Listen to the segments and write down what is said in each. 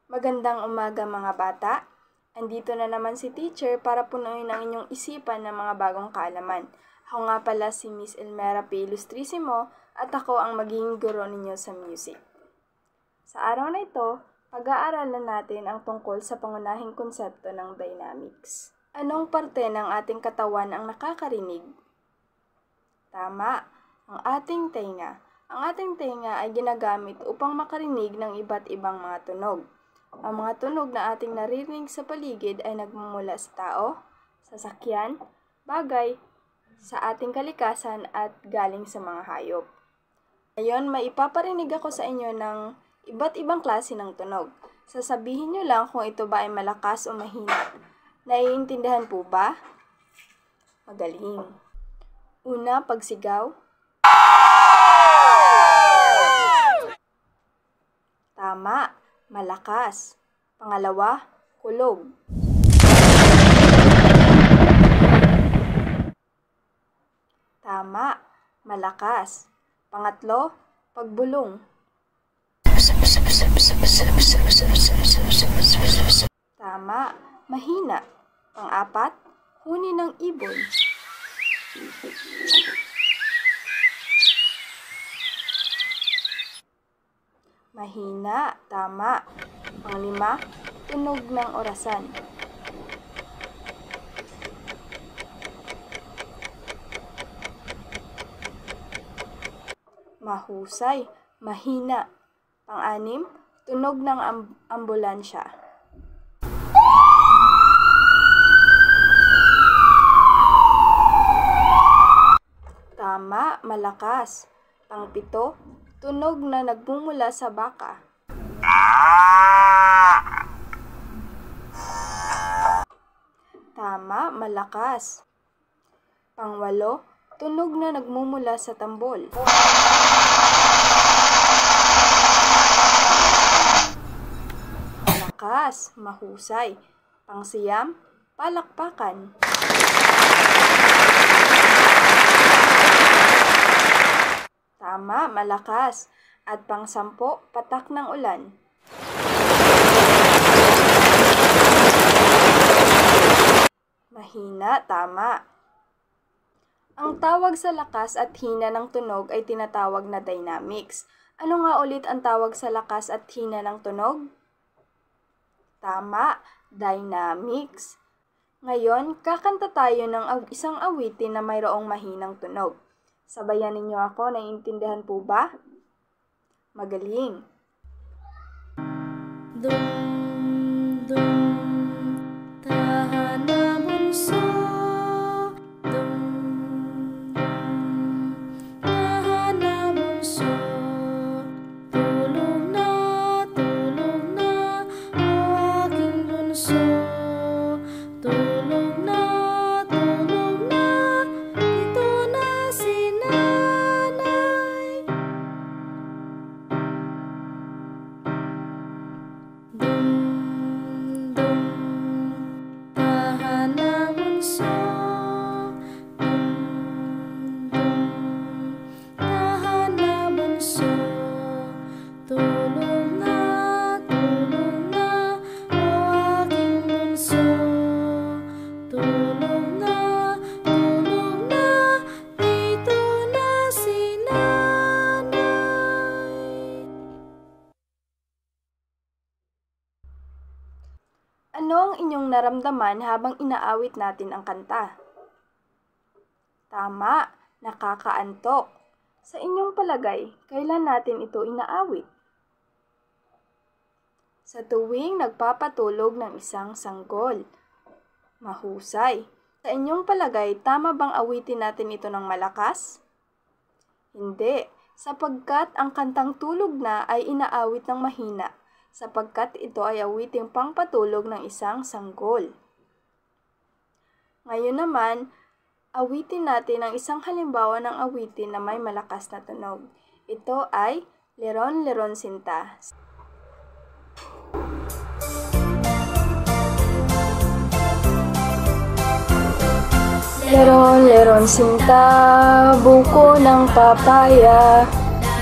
Magandang umaga mga bata. Andito na naman si teacher para punuin ang inyong isipan ng mga bagong kaalaman. Ako nga pala si Miss Elmera P. Ilustrisimo at ako ang magiging guro ninyo sa music. Sa araw na ito, pag-aaralan natin ang tungkol sa pangunahing konsepto ng dynamics. Anong parte ng ating katawan ang nakakarinig? Tama, ang ating tenga. Ang ating tenga ay ginagamit upang makarinig ng iba't ibang mga tunog. Ang mga tunog na ating naririnig sa paligid ay nagmumula sa tao, sasakyan, bagay, sa ating kalikasan at galing sa mga hayop. Ngayon, may ipaparinig ako sa inyo ng iba't ibang klase ng tunog. Sasabihin nyo lang kung ito ba ay malakas o mahina. Naiintindihan po ba? Magaling. Una, pagsigaw. Tama. Malakas. Pangalawa, kulog. Tama, malakas. Pangatlo, pagbulong. Tama, mahina. Pang-apat, huni ng ibon. Mahina, tama. Panglima, tunog ng orasan. Mahusay, mahina. Pang-anim, tunog ng ambulansya. Tama, malakas. Pang-pito, tunog na nagmumula sa baka. Tama, malakas. Pang-walo, tunog na nagmumula sa tambol. Malakas, mahusay. Pang-siyam, palakpakan. Tama, malakas. At pang-sampo, patak ng ulan. Mahina, tama. Ang tawag sa lakas at hina ng tunog ay tinatawag na dynamics. Ano nga ulit ang tawag sa lakas at hina ng tunog? Tama, dynamics. Ngayon, kakanta tayo ng isang awitin na mayroong mahinang tunog. Sabayan ninyo ako, naiintindihan po ba? Magaling. Dum, dum, tahan na bunso. Dum, dum, tahan na bunso. Tulog na, o aking bunso. Tulog na, dito na si nanay. Dum, dum, tahan na bunso. Dum, dum, tahan na bunso. Tulog na, o aking bunso. Tulog na, dito na si nanay. Ano ang inyong naramdaman habang inaawit natin ang kanta? Tama, nakakaantok. Sa inyong palagay, kailan natin ito inaawit? Sa tuwing nagpapatulog ng isang sanggol. Mahusay. Sa inyong palagay, tama bang awitin natin ito ng malakas? Hindi, sapagkat ang kantang tulog na ay inaawit ng mahina, sapagkat ito ay awiting pangpatulog ng isang sanggol. Ngayon naman, awitin natin ang isang halimbawa ng awitin na may malakas na tunog. Ito ay Leron Leron Sinta. Leron Leron Sinta, buko ng papaya,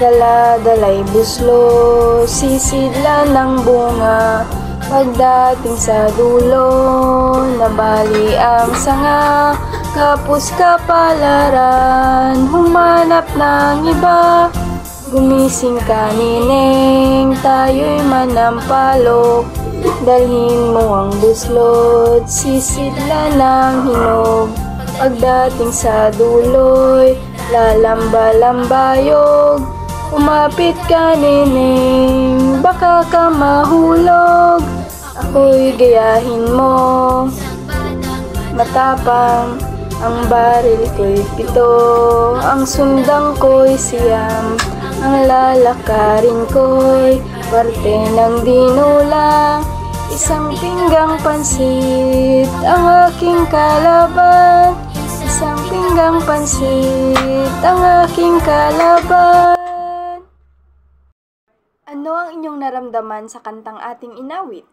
dala-dalay buslo, sisidlan ng bunga, Pagdating sa dulo, nabali ang sanga, kapos kapalaran, humanap ng iba. Gumising ka nineng, tayo'y manampalok, dalhin mo ang buslot, sisidlan ng hinog. Pagdating sa dulo'y lalamba-lambayog, umapit ka nineng, baka ka mahulog. Ako'y gayahin mo, matapang, ang baril ko'y 7, ang sundang ko'y 9, ang lalakarin ko'y parte ng dinulang. Isang pinggang pansit ang aking kalaban, isang pinggang pansit ang aking kalaban. Ano ang inyong naramdaman sa kantang ating inawit?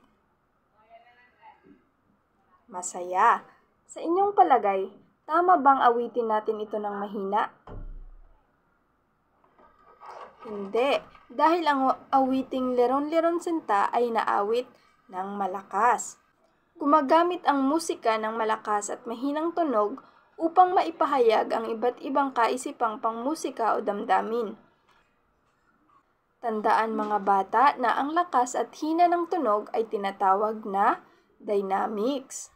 Masaya. Sa inyong palagay, tama bang awitin natin ito ng mahina? Hindi, dahil ang awiting Leron-Leron Sinta ay naawit ng malakas. Gumagamit ang musika ng malakas at mahinang tunog upang maipahayag ang iba't ibang kaisipang pangmusika o damdamin. Tandaan mga bata na ang lakas at hina ng tunog ay tinatawag na dynamics.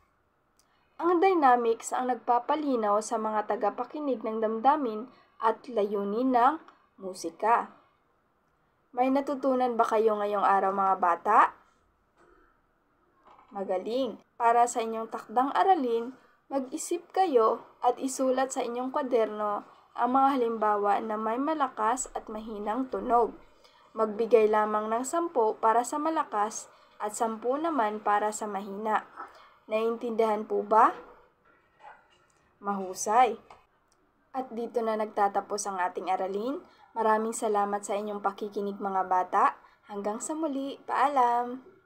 Ang dynamics ang nagpapalinaw sa mga tagapakinig ng damdamin at layunin ng musika. May natutunan ba kayo ngayong araw mga bata? Magaling! Para sa inyong takdang aralin, mag-isip kayo at isulat sa inyong kwaderno ang mga halimbawa na may malakas at mahinang tunog. Magbigay lamang ng 10 para sa malakas at 10 naman para sa mahina. Naiintindihan po ba? Mahusay! At dito na nagtatapos ang ating aralin. Maraming salamat sa inyong pakikinig mga bata. Hanggang sa muli, paalam!